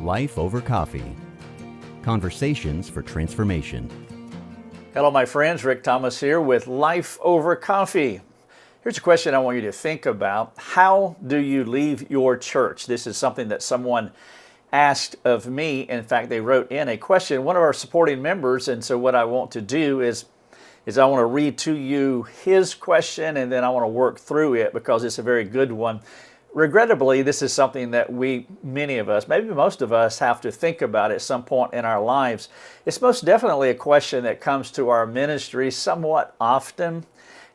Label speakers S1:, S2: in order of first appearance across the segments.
S1: Life Over Coffee. Conversations for transformation.
S2: Hello, my friends. Rick Thomas here with Life Over Coffee. Here's a question I want you to think about. How do you leave your church? This is something that someone asked of me. In fact, they wrote in a question, one of our supporting members, and so what I want to do is I want to read to you his question, and then I want to work through it because it's a very good one. Regrettably, this is something that many of us, maybe most of us, have to think about at some point in our lives. It's most definitely a question that comes to our ministry somewhat often.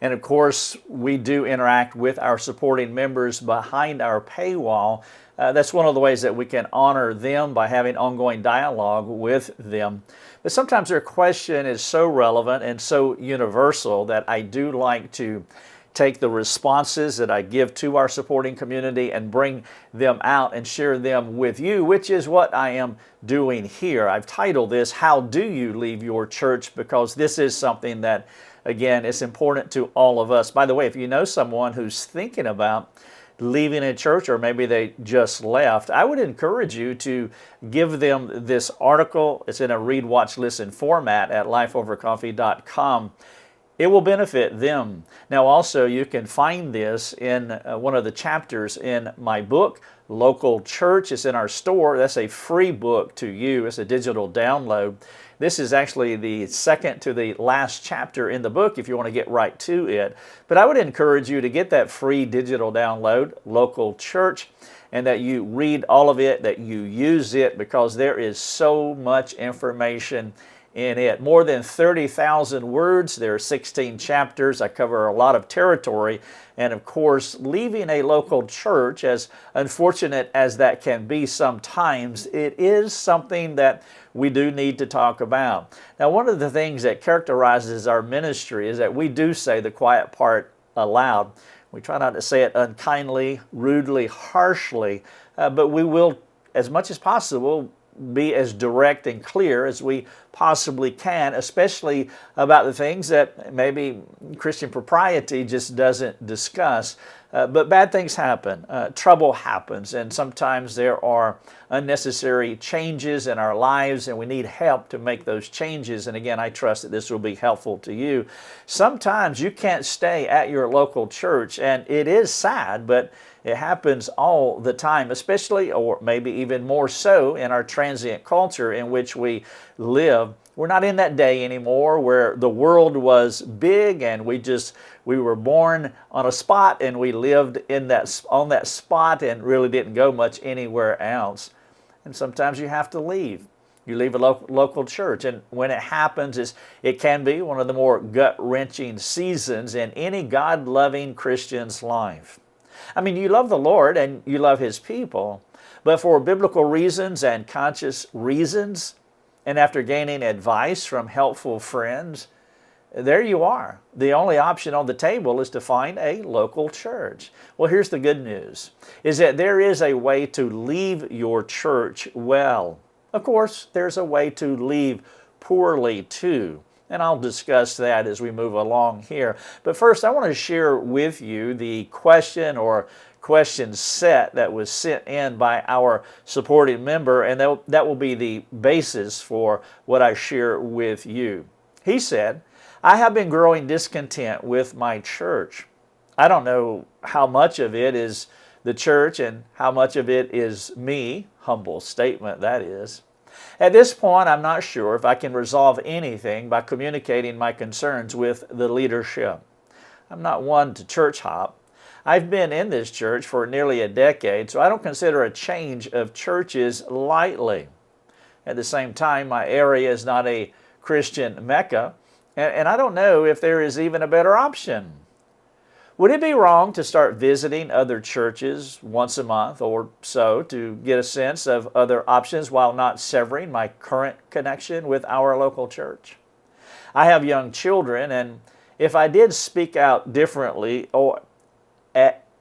S2: And of course, we do interact with our supporting members behind our paywall. That's one of the ways that we can honor them by having ongoing dialogue with them. But sometimes their question is so relevant and so universal that I do like to take the responses that I give to our supporting community and bring them out and share them with you, which is what I am doing here. I've titled this, How Do You Leave Your Church? Because this is something that, again, is important to all of us. By the way, if you know someone who's thinking about leaving a church or maybe they just left, I would encourage you to give them this article. It's in a read, watch, listen format at lifeovercoffee.com. It will benefit them. Now also you can find this in one of the chapters in my book, Local Church. It's in our store. That's a free book to you. It's a digital download. This is actually the second to the last chapter in the book if you want to get right to it. But I would encourage you to get that free digital download, Local Church, and that you read all of it, that you use it, because there is so much information in it. More than 30,000 words. There are 16 chapters. I cover a lot of territory. And of course, leaving a local church, as unfortunate as that can be sometimes, it is something that we do need to talk about. Now, one of the things that characterizes our ministry is that we do say the quiet part aloud. We try not to say it unkindly, rudely, harshly, but we will, as much as possible, be as direct and clear as we possibly can, especially about the things that maybe Christian propriety just doesn't discuss. But bad things happen, trouble happens, and sometimes there are unnecessary changes in our lives, and we need help to make those changes. And again, I trust that this will be helpful to you. Sometimes you can't stay at your local church, and it is sad, but it happens all the time, especially, or maybe even more so, in our transient culture in which we live. We're not in that day anymore where the world was big and we were born on a spot and we lived on that spot and really didn't go much anywhere else. And sometimes you have to leave. You leave a local church, and when it happens, it can be one of the more gut-wrenching seasons in any God-loving Christian's life. I mean, you love the Lord and you love His people, but for biblical reasons and conscious reasons, and after gaining advice from helpful friends, there you are. The only option on the table is to find a local church. Well, here's the good news, is that there is a way to leave your church well. Of course, there's a way to leave poorly too. And I'll discuss that as we move along here. But first, I want to share with you the question or question set that was sent in by our supporting member, and that will be the basis for what I share with you. He said, I have been growing discontent with my church. I don't know how much of it is the church and how much of it is me. Humble statement, that is. At this point, I'm not sure if I can resolve anything by communicating my concerns with the leadership. I'm not one to church hop. I've been in this church for nearly a decade, so I don't consider a change of churches lightly. At the same time, my area is not a Christian Mecca, and I don't know if there is even a better option. Would it be wrong to start visiting other churches once a month or so to get a sense of other options while not severing my current connection with our local church? I have young children, and if I did speak out differently,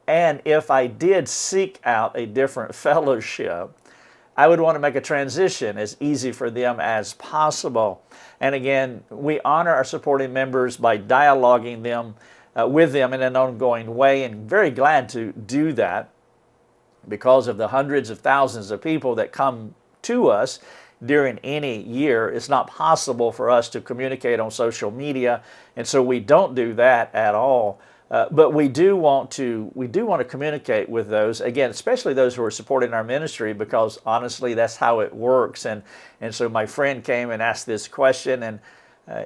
S2: and if I did seek out a different fellowship, I would want to make a transition as easy for them as possible. And again, we honor our supporting members by dialoguing with them in an ongoing way, and very glad to do that because of the hundreds of thousands of people that come to us during any year. It's not possible for us to communicate on social media, and so we don't do that at all. But we do want to communicate with those, again, especially those who are supporting our ministry, because honestly, that's how it works. And so my friend came and asked this question, and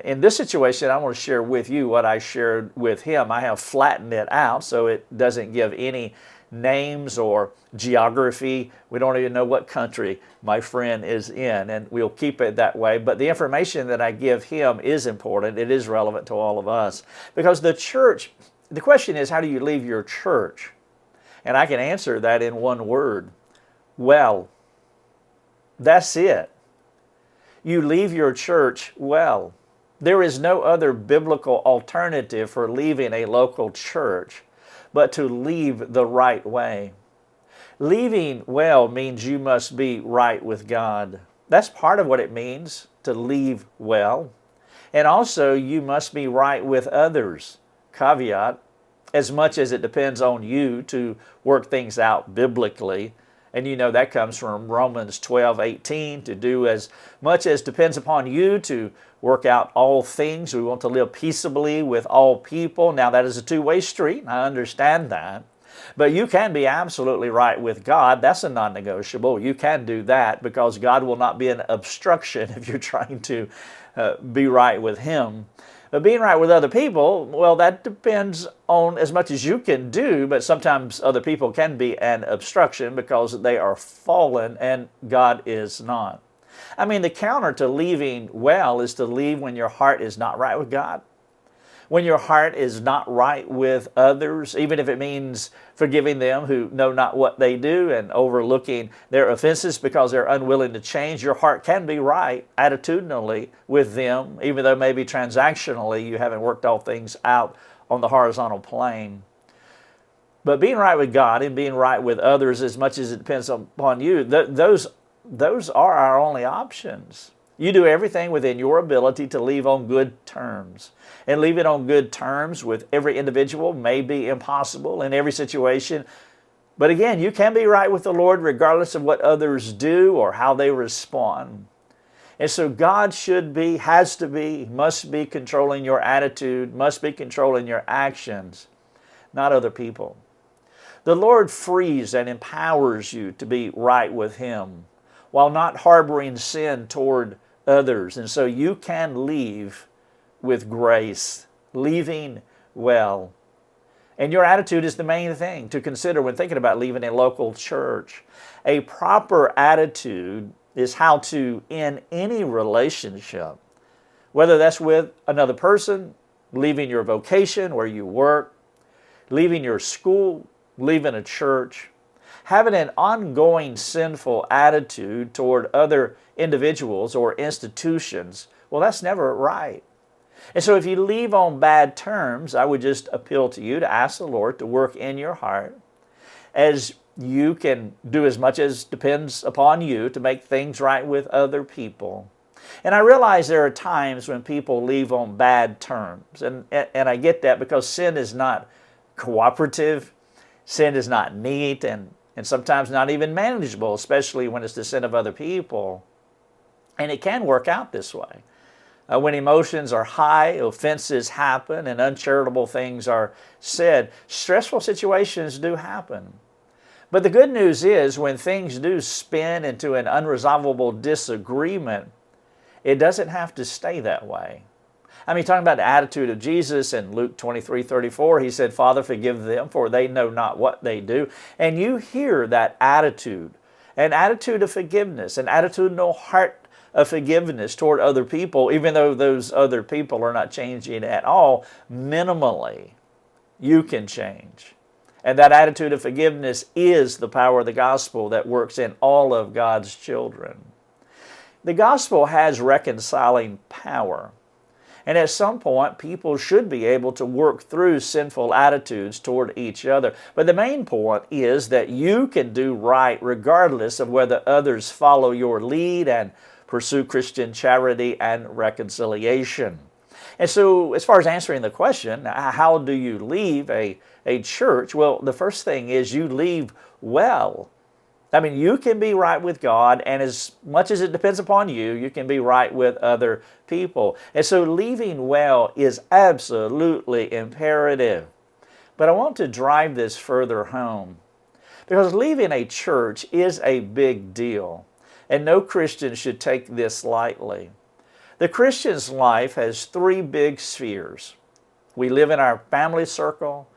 S2: in this situation, I want to share with you what I shared with him. I have flattened it out so it doesn't give any names or geography. We don't even know what country my friend is in, and we'll keep it that way. But the information that I give him is important. It is relevant to all of us, because the church, the question is, how do you leave your church? And I can answer that in one word: well. That's it. You leave your church well. There is no other biblical alternative for leaving a local church but to leave the right way. Leaving well means you must be right with God. That's part of what it means to leave well. And also, you must be right with others. Caveat: as much as it depends on you to work things out biblically. And you know that comes from Romans 12:18, to do as much as depends upon you to work out all things. We want to live peaceably with all people. Now that is a two-way street, I understand that. But you can be absolutely right with God. That's a non-negotiable. You can do that, because God will not be an obstruction if you're trying to be right with Him. But being right with other people, well, that depends on as much as you can do, but sometimes other people can be an obstruction because they are fallen and God is not. I mean, the counter to leaving well is to leave when your heart is not right with God. When your heart is not right with others, even if it means forgiving them who know not what they do and overlooking their offenses because they're unwilling to change, your heart can be right attitudinally with them, even though maybe transactionally you haven't worked all things out on the horizontal plane. But being right with God and being right with others, as much as it depends upon you, those are our only options. You do everything within your ability to leave on good terms. And leave it on good terms with every individual may be impossible in every situation. But again, you can be right with the Lord regardless of what others do or how they respond. And so God should be, has to be, must be controlling your attitude, must be controlling your actions, not other people. The Lord frees and empowers you to be right with Him while not harboring sin toward others. And so you can leave with grace, leaving well. And your attitude is the main thing to consider when thinking about leaving a local church. A proper attitude is how to, in any relationship, whether that's with another person, leaving your vocation where you work, leaving your school, leaving a church, having an ongoing sinful attitude toward other individuals or institutions, well, that's never right. And so if you leave on bad terms, I would just appeal to you to ask the Lord to work in your heart, as you can do as much as depends upon you to make things right with other people. And I realize there are times when people leave on bad terms, and I get that, because sin is not cooperative, sin is not neat, and sometimes not even manageable, especially when it's the sin of other people. And it can work out this way. When emotions are high, offenses happen, and uncharitable things are said, stressful situations do happen. But the good news is, when things do spin into an unresolvable disagreement, it doesn't have to stay that way. I mean, talking about the attitude of Jesus in Luke 23:34, He said, "Father, forgive them, for they know not what they do." And you hear that attitude, an attitude of forgiveness, an attitudinal heart of forgiveness toward other people, even though those other people are not changing at all, minimally, you can change. And that attitude of forgiveness is the power of the gospel that works in all of God's children. The gospel has reconciling power. And at some point, people should be able to work through sinful attitudes toward each other. But the main point is that you can do right regardless of whether others follow your lead and pursue Christian charity and reconciliation. And so, as far as answering the question, how do you leave a church? Well, the first thing is you leave well. I mean, you can be right with God, and as much as it depends upon you, you can be right with other people. And so leaving well is absolutely imperative. But I want to drive this further home because leaving a church is a big deal, and no Christian should take this lightly. The Christian's life has three big spheres. We live in our family circle,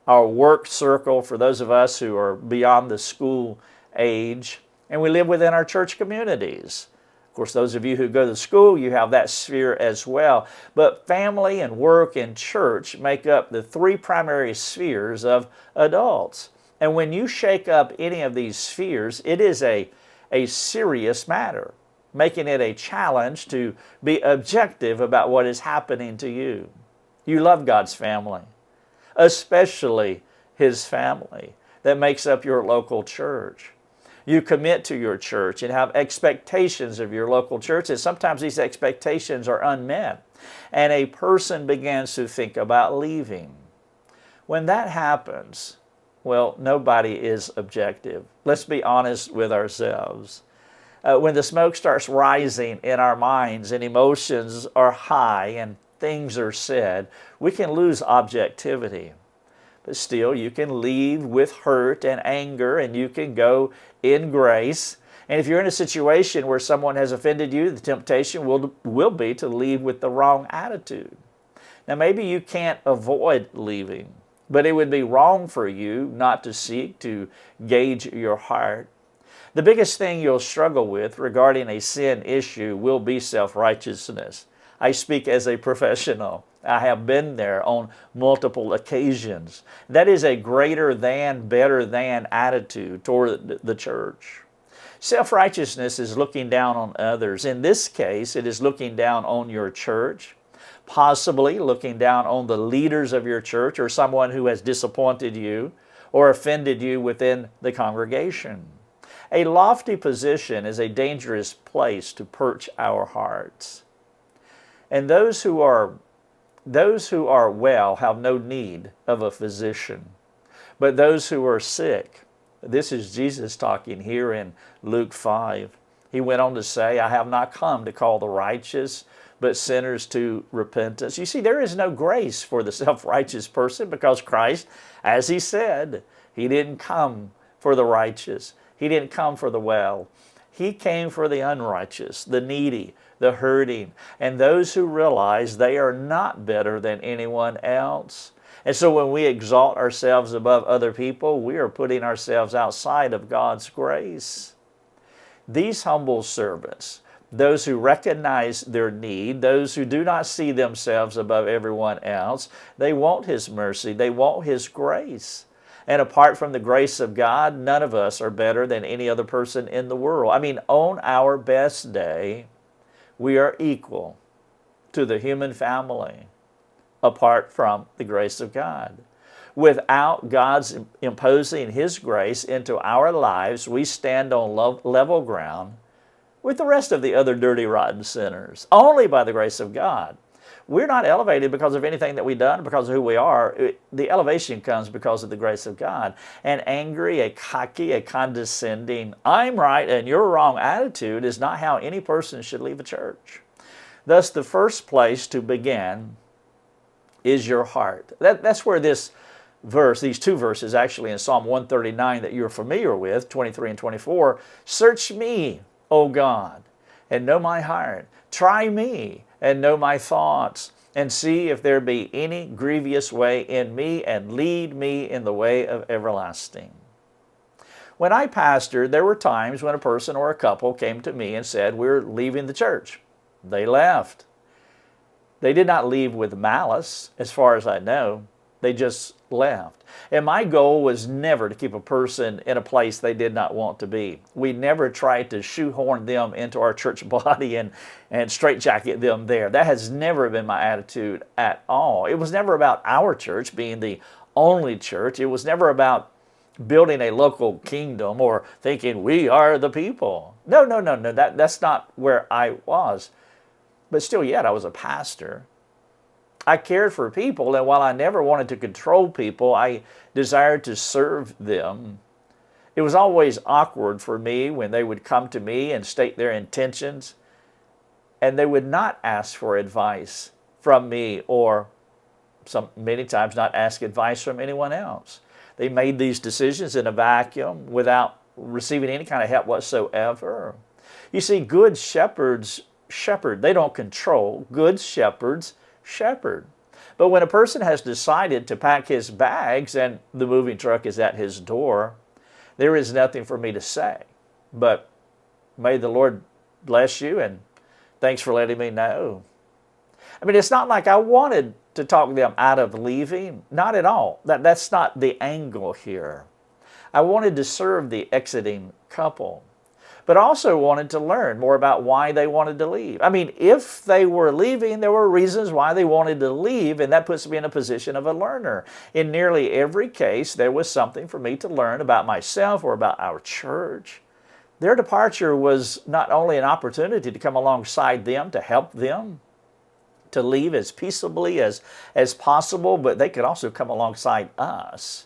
S2: our work circle for those of us who are beyond the school age, and we live within our church communities. Of course, those of you who go to school, you have that sphere as well. But family and work and church make up the three primary spheres of adults. And when you shake up any of these spheres, it is a serious matter, making it a challenge to be objective about what is happening to you. You love God's family, especially His family that makes up your local church. You commit to your church and have expectations of your local church, and sometimes these expectations are unmet, and a person begins to think about leaving. When that happens, well, nobody is objective. Let's be honest with ourselves. When the smoke starts rising in our minds and emotions are high and things are said, we can lose objectivity. But still, you can leave with hurt and anger, and you can go in grace. And if you're in a situation where someone has offended you, the temptation will be to leave with the wrong attitude. Now, maybe you can't avoid leaving, but it would be wrong for you not to seek to gauge your heart. The biggest thing you'll struggle with regarding a sin issue will be self-righteousness. I speak as a professional. I have been there on multiple occasions. That is a greater than, better than attitude toward the church. Self-righteousness is looking down on others. In this case, it is looking down on your church, possibly looking down on the leaders of your church or someone who has disappointed you or offended you within the congregation. A lofty position is a dangerous place to perch our hearts. And those who are well have no need of a physician. But those who are sick, this is Jesus talking here in Luke 5. He went on to say, I have not come to call the righteous, but sinners to repentance. You see, there is no grace for the self-righteous person because Christ, as He said, He didn't come for the righteous. He didn't come for the well. He came for the unrighteous, the needy, the hurting, and those who realize they are not better than anyone else. And so when we exalt ourselves above other people, we are putting ourselves outside of God's grace. These humble servants, those who recognize their need, those who do not see themselves above everyone else, they want His mercy, they want His grace. And apart from the grace of God, none of us are better than any other person in the world. I mean, on our best day, we are equal to the human family apart from the grace of God. Without God's imposing His grace into our lives, we stand on level ground with the rest of the other dirty, rotten sinners, only by the grace of God. We're not elevated because of anything that we've done, because of who we are. The elevation comes because of the grace of God. An angry, a cocky, a condescending, I'm right and you're wrong attitude is not how any person should leave a church. Thus, the first place to begin is your heart. That's where this verse, these two verses actually in Psalm 139 that you're familiar with, 23 and 24, search me, O God, and know my heart. Try me and know my thoughts, and see if there be any grievous way in me, and lead me in the way of everlasting. When I pastored, there were times when a person or a couple came to me and said, we're leaving the church. They left. They did not leave with malice, as far as I know. They just left. And my goal was never to keep a person in a place they did not want to be. We never tried to shoehorn them into our church body and straitjacket them there. That has never been my attitude at all. It was never about our church being the only church. It was never about building a local kingdom or thinking we are the people. No. That's not where I was. But still yet, I was a pastor. I cared for people, and while I never wanted to control people, I desired to serve them. It was always awkward for me when they would come to me and state their intentions, and they would not ask for advice from me, or many times not ask advice from anyone else. They made these decisions in a vacuum without receiving any kind of help whatsoever. You see, good shepherds shepherd. They don't control. Good shepherds shepherd. But when a person has decided to pack his bags and the moving truck is at his door, there is nothing for me to say. But may the Lord bless you, and thanks for letting me know. I mean, it's not like I wanted to talk them out of leaving. Not at all. That's not the angle here. I wanted to serve the exiting couple, but also wanted to learn more about why they wanted to leave. I mean, if they were leaving, there were reasons why they wanted to leave, and that puts me in a position of a learner. In nearly every case, there was something for me to learn about myself or about our church. Their departure was not only an opportunity to come alongside them, to help them, to leave as peaceably as possible, but they could also come alongside us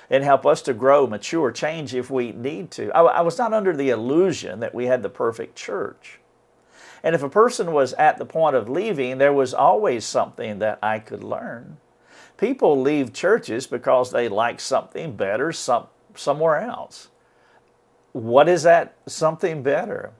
S2: and help us to grow, mature, change if we need to. I was not under the illusion that we had the perfect church. And if a person was at the point of leaving, there was always something that I could learn. People leave churches because they like something better somewhere else. What is that something better?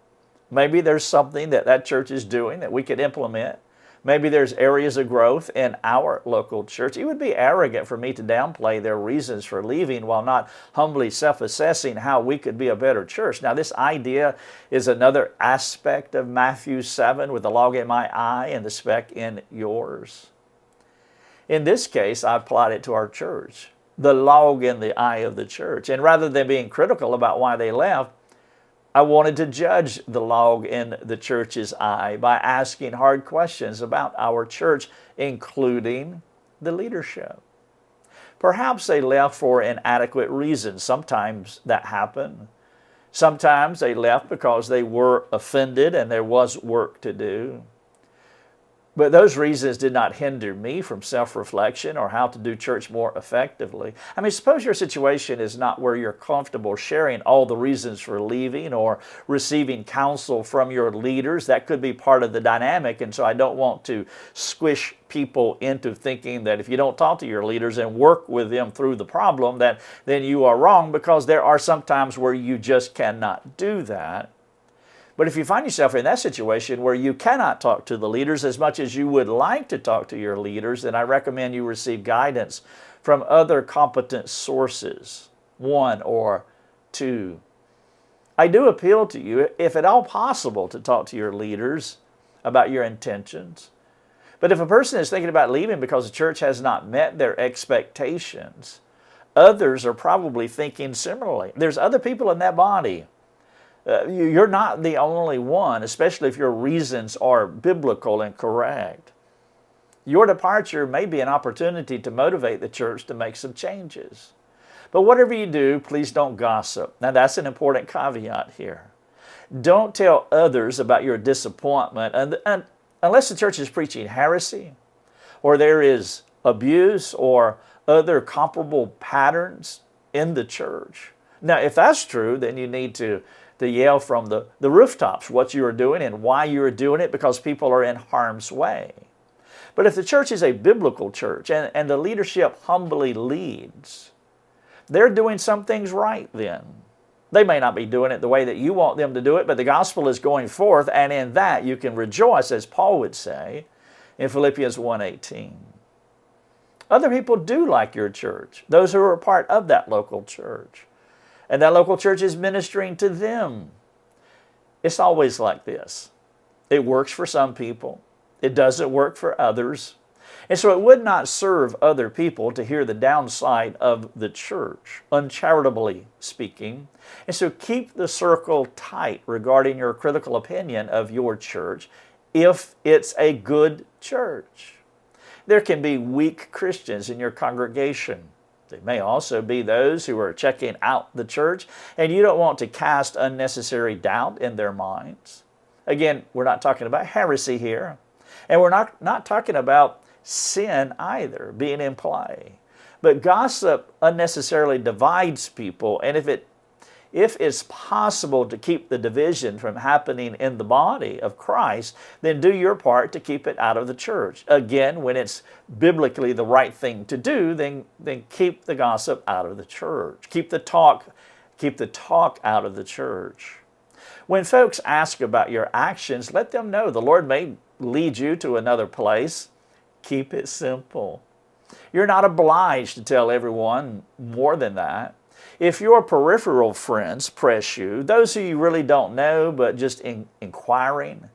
S2: Maybe there's something that church is doing that we could implement. Maybe there's areas of growth in our local church. It would be arrogant for me to downplay their reasons for leaving while not humbly self-assessing how we could be a better church. Now, this idea is another aspect of Matthew 7 with the log in my eye and the speck in yours. In this case, I applied it to our church, the log in the eye of the church. And rather than being critical about why they left, I wanted to judge the log in the church's eye by asking hard questions about our church, including the leadership. Perhaps they left for inadequate reasons. Sometimes that happened. Sometimes they left because they were offended and there was work to do. But those reasons did not hinder me from self-reflection or how to do church more effectively. I mean, suppose your situation is not where you're comfortable sharing all the reasons for leaving or receiving counsel from your leaders. That could be part of the dynamic, and so I don't want to squish people into thinking that if you don't talk to your leaders and work with them through the problem, that then you are wrong, because there are some times where you just cannot do that. But if you find yourself in that situation where you cannot talk to the leaders as much as you would like to talk to your leaders, then I recommend you receive guidance from other competent sources, 1 or 2. I do appeal to you, if at all possible, to talk to your leaders about your intentions. But if a person is thinking about leaving because the church has not met their expectations, others are probably thinking similarly. There's other people in that body. You're not the only one, especially if your reasons are biblical and correct. Your departure may be an opportunity to motivate the church to make some changes. But whatever you do, please don't gossip. Now, that's an important caveat here. Don't tell others about your disappointment unless the church is preaching heresy, or there is abuse or other comparable patterns in the church. Now, if that's true, then you need to yell from the rooftops what you are doing and why you are doing it, because people are in harm's way. But if the church is a biblical church and the leadership humbly leads, they're doing some things right then. They may not be doing it the way that you want them to do it, but the gospel is going forth, and in that you can rejoice, as Paul would say in Philippians 1:18. Other people do like your church, those who are a part of that local church. And that local church is ministering to them. It's always like this. It works for some people. It doesn't work for others. And so it would not serve other people to hear the downside of the church, uncharitably speaking. And so keep the circle tight regarding your critical opinion of your church if it's a good church. There can be weak Christians in your congregation. There may also be those who are checking out the church, and you don't want to cast unnecessary doubt in their minds. Again, we're not talking about heresy here, and we're not talking about sin either being in play. But gossip unnecessarily divides people, and if if it's possible to keep the division from happening in the body of Christ, then do your part to keep it out of the church. Again, when it's biblically the right thing to do, then keep the gossip out of the church. Keep the talk out of the church. When folks ask about your actions, let them know the Lord may lead you to another place. Keep it simple. You're not obliged to tell everyone more than that. If your peripheral friends press you, those who you really don't know but just inquiring,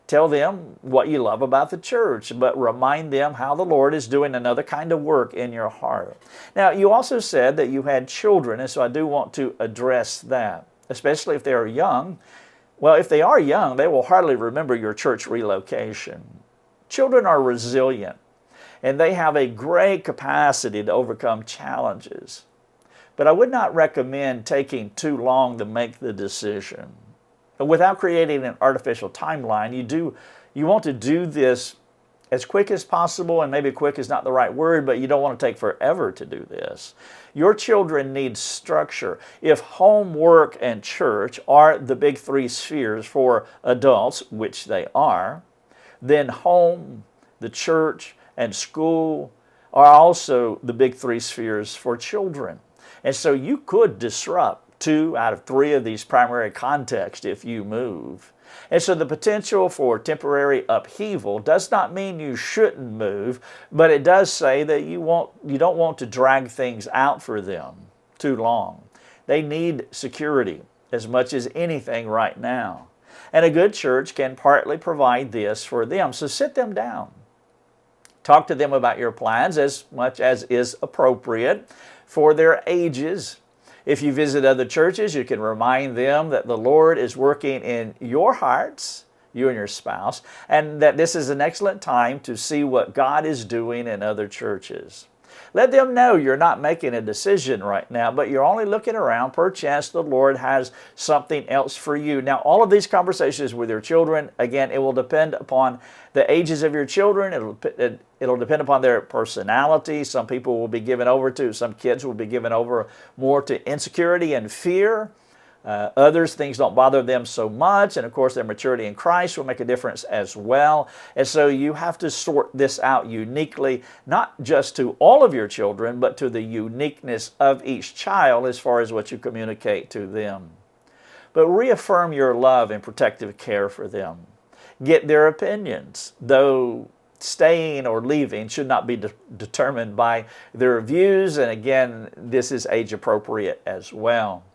S2: tell them what you love about the church, but remind them how the Lord is doing another kind of work in your heart. Now, you also said that you had children, and so I do want to address that, especially if they are young. Well, if they are young, they will hardly remember your church relocation. Children are resilient, and they have a great capacity to overcome challenges. But I would not recommend taking too long to make the decision. Without creating an artificial timeline, you want to do this as quick as possible, and maybe quick is not the right word, but you don't want to take forever to do this. Your children need structure. If home, work, and church are the big three spheres for adults, which they are, then home, the church, and school are also the big three spheres for children. And so you could disrupt 2 out of 3 of these primary contexts if you move. And so the potential for temporary upheaval does not mean you shouldn't move, but it does say that you don't want to drag things out for them too long. They need security as much as anything right now. And a good church can partly provide this for them. So sit them down. Talk to them about your plans as much as is appropriate for their ages. If you visit other churches, you can remind them that the Lord is working in your hearts, you and your spouse, and that this is an excellent time to see what God is doing in other churches. Let them know you're not making a decision right now, but you're only looking around. Perchance the Lord has something else for you. Now, all of these conversations with your children, again, it will depend upon the ages of your children. It'll depend upon their personality. Some people will be given over to, some kids will be given over more to insecurity and fear. Others, things don't bother them so much, and of course their maturity in Christ will make a difference as well. And so you have to sort this out uniquely, not just to all of your children, but to the uniqueness of each child as far as what you communicate to them. But reaffirm your love and protective care for them. Get their opinions, though staying or leaving should not be determined by their views, and again, this is age appropriate as well.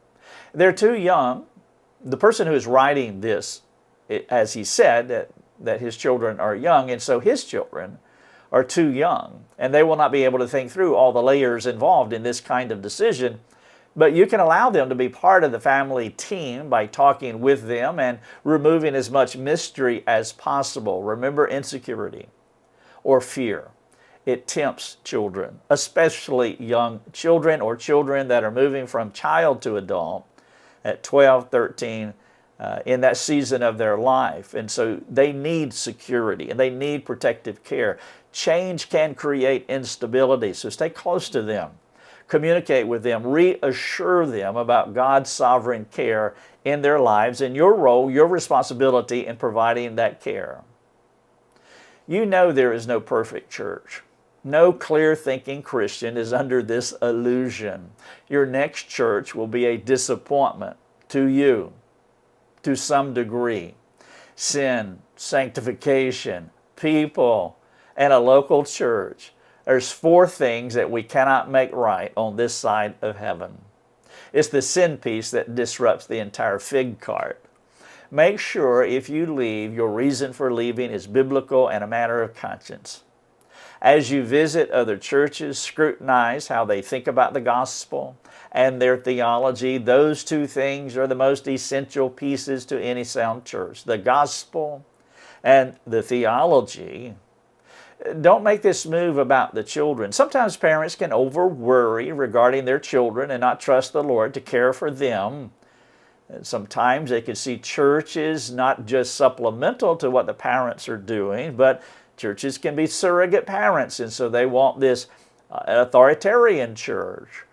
S2: They're too young. The person who is writing this, as he said, that his children are young, and so his children are too young, and they will not be able to think through all the layers involved in this kind of decision. But you can allow them to be part of the family team by talking with them and removing as much mystery as possible. Remember insecurity or fear. It tempts children, especially young children or children that are moving from child to adult at 12, 13, in that season of their life. And so they need security and they need protective care. Change can create instability, so stay close to them. Communicate with them, reassure them about God's sovereign care in their lives and your role, your responsibility in providing that care. You know there is no perfect church. No clear-thinking Christian is under this illusion. Your next church will be a disappointment to you to some degree. Sin, sanctification, people, and a local church. There's 4 things that we cannot make right on this side of heaven. It's the sin piece that disrupts the entire fig cart. Make sure if you leave, your reason for leaving is biblical and a matter of conscience. As you visit other churches, scrutinize how they think about the gospel and their theology. Those 2 things are the most essential pieces to any sound church, the gospel and the theology. Don't make this move about the children. Sometimes parents can over-worry regarding their children and not trust the Lord to care for them. Sometimes they can see churches not just supplemental to what the parents are doing, but churches can be surrogate parents, and so they want this authoritarian church.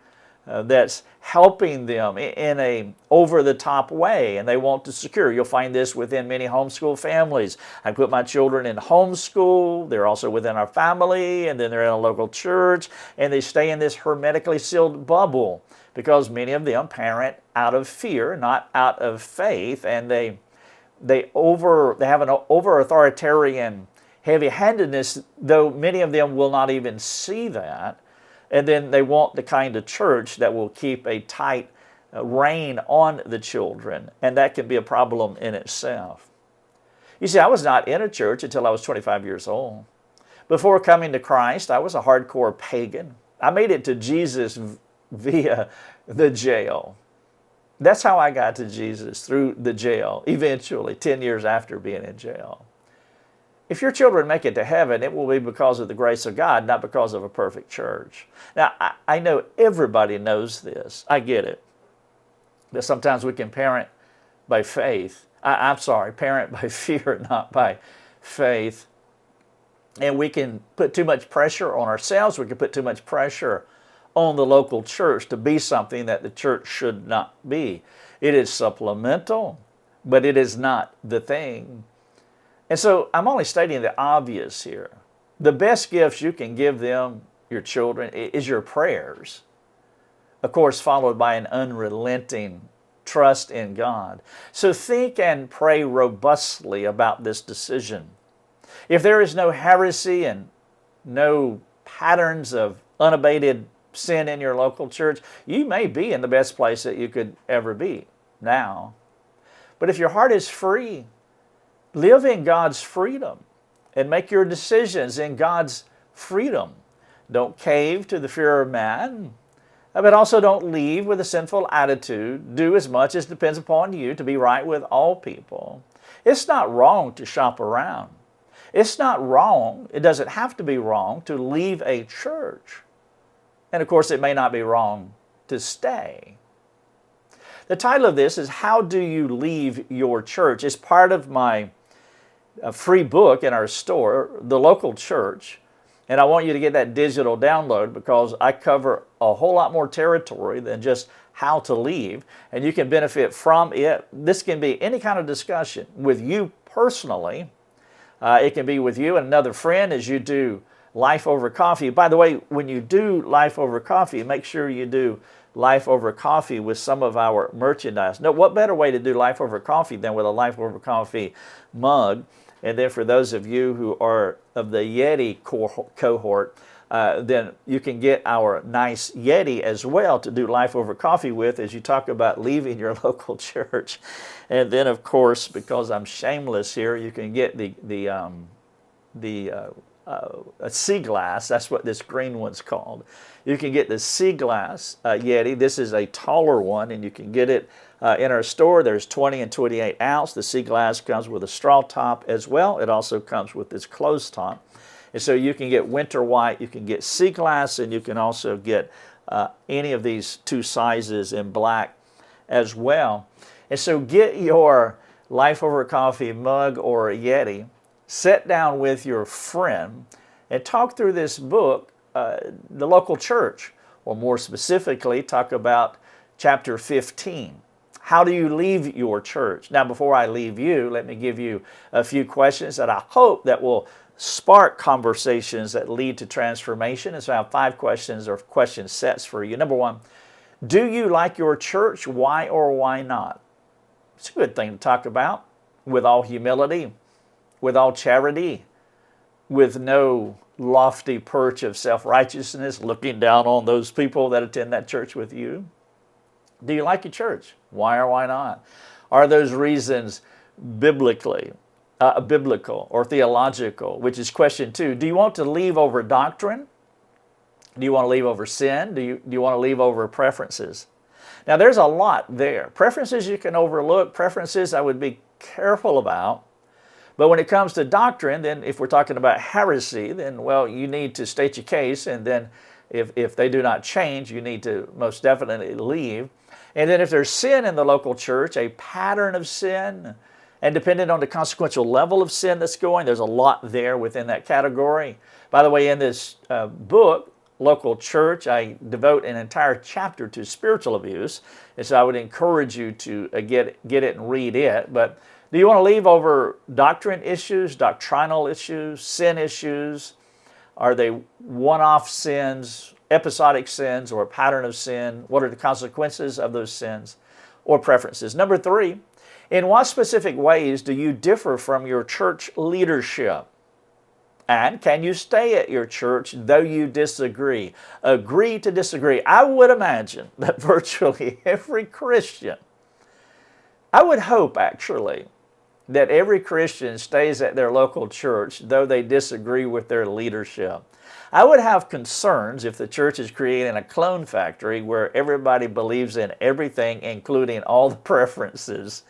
S2: that's helping them in a over-the-top way, and they want to secure. You'll find this within many homeschool families. I put my children in homeschool. They're also within our family, and then they're in a local church, and they stay in this hermetically sealed bubble because many of them parent out of fear, not out of faith, and they have an over-authoritarian heavy-handedness, though many of them will not even see that. And then they want the kind of church that will keep a tight rein on the children, and that can be a problem in itself. You see, I was not in a church until I was 25 years old. Before coming to Christ, I was a hardcore pagan. I made it to Jesus via the jail. That's how I got to Jesus, through the jail, eventually, 10 years after being in jail. If your children make it to heaven, it will be because of the grace of God, not because of a perfect church. Now, I know everybody knows this. I get it. That sometimes we can parent by faith. Parent by fear, not by faith. And we can put too much pressure on ourselves. We can put too much pressure on the local church to be something that the church should not be. It is supplemental, but it is not the thing. And so I'm only stating the obvious here. The best gifts you can give them, your children, is your prayers. Of course, followed by an unrelenting trust in God. So think and pray robustly about this decision. If there is no heresy and no patterns of unabated sin in your local church, you may be in the best place that you could ever be now. But if your heart is free, live in God's freedom and make your decisions in God's freedom. Don't cave to the fear of man, but also don't leave with a sinful attitude. Do as much as depends upon you to be right with all people. It's not wrong to shop around. It's not wrong, it doesn't have to be wrong to leave a church. And of course, it may not be wrong to stay. The title of this is How Do You Leave Your Church? It's part of my free book in our store, The Local Church. And I want you to get that digital download because I cover a whole lot more territory than just how to leave. And you can benefit from it. This can be any kind of discussion with you personally. It can be with you and another friend as you do Life Over Coffee. By the way, when you do Life Over Coffee, make sure you do Life Over Coffee with some of our merchandise. No, what better way to do Life Over Coffee than with a Life Over Coffee mug? And then for those of you who are of the Yeti cohort, then you can get our nice Yeti as well to do Life Over Coffee with as you talk about leaving your local church. And then, of course, because I'm shameless here, you can get a sea glass. That's what this green one's called. You can get the sea glass Yeti. This is a taller one, and you can get it in our store. There's 20 and 28 ounce. The sea glass comes with a straw top as well. It also comes with this closed top. And so you can get winter white, you can get sea glass, and you can also get any of these two sizes in black as well. And so get your Life Over Coffee mug or Yeti, sit down with your friend, and talk through this book, The Local Church, or more specifically, talk about chapter 15. How do you leave your church? Now, before I leave you, let me give you a few questions that I hope that will spark conversations that lead to transformation. And so I have 5 questions or question sets for you. Number 1, do you like your church? Why or why not? It's a good thing to talk about with all humility, with all charity, with no lofty perch of self-righteousness, looking down on those people that attend that church with you. Do you like your church? Why or why not? Are those reasons biblical or theological, which is question 2. Do you want to leave over doctrine? Do you want to leave over sin? Do you want to leave over preferences? Now, there's a lot there. Preferences you can overlook. Preferences I would be careful about. But when it comes to doctrine, then if we're talking about heresy, then, well, you need to state your case. And then if they do not change, you need to most definitely leave. And then if there's sin in the local church, a pattern of sin, and depending on the consequential level of sin that's going, there's a lot there within that category. By the way, in this book, local church. I devote an entire chapter to spiritual abuse, and so I would encourage you to get it and read it. But do you want to leave over doctrine issues, doctrinal issues, sin issues? Are they one-off sins, episodic sins, or a pattern of sin? What are the consequences of those sins or preferences? Number 3, in what specific ways do you differ from your church leadership? And can you stay at your church though you disagree? Agree to disagree. I would imagine that virtually every Christian, I would hope actually, that every Christian stays at their local church though they disagree with their leadership. I would have concerns if the church is creating a clone factory where everybody believes in everything, including all the preferences.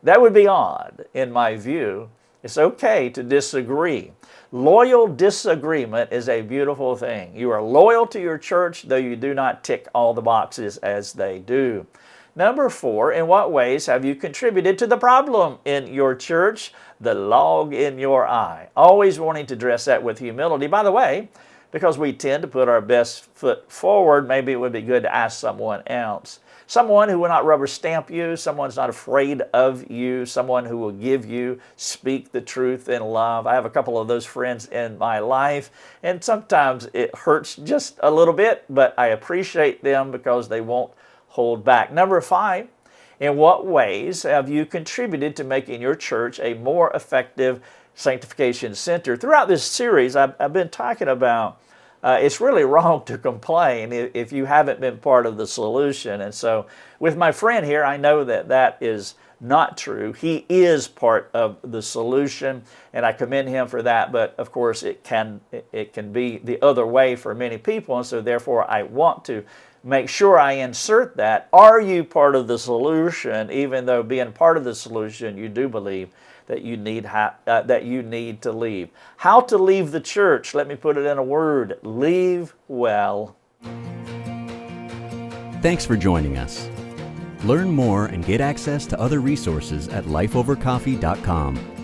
S2: That would be odd, in my view. It's okay to disagree. Loyal disagreement is a beautiful thing. You are loyal to your church, though you do not tick all the boxes as they do. Number 4, in what ways have you contributed to the problem in your church? The log in your eye. Always wanting to address that with humility. By the way, because we tend to put our best foot forward, maybe it would be good to ask someone else. Someone who will not rubber stamp you, someone who's not afraid of you, someone who will give you, speak the truth in love. I have a couple of those friends in my life, and sometimes it hurts just a little bit, but I appreciate them because they won't hold back. Number 5, in what ways have you contributed to making your church a more effective sanctification center? Throughout this series, I've been talking about it's really wrong to complain if you haven't been part of the solution. And so with my friend here, I know that that is not true. He is part of the solution, and I commend him for that. But of course, it can be the other way for many people, and so therefore I want to make sure I insert that. Are you part of the solution, even though being part of the solution, you do believe that you need to leave? How to leave the church? Let me put it in a word. Leave well.
S1: Thanks for joining us. Learn more and get access to other resources at lifeovercoffee.com.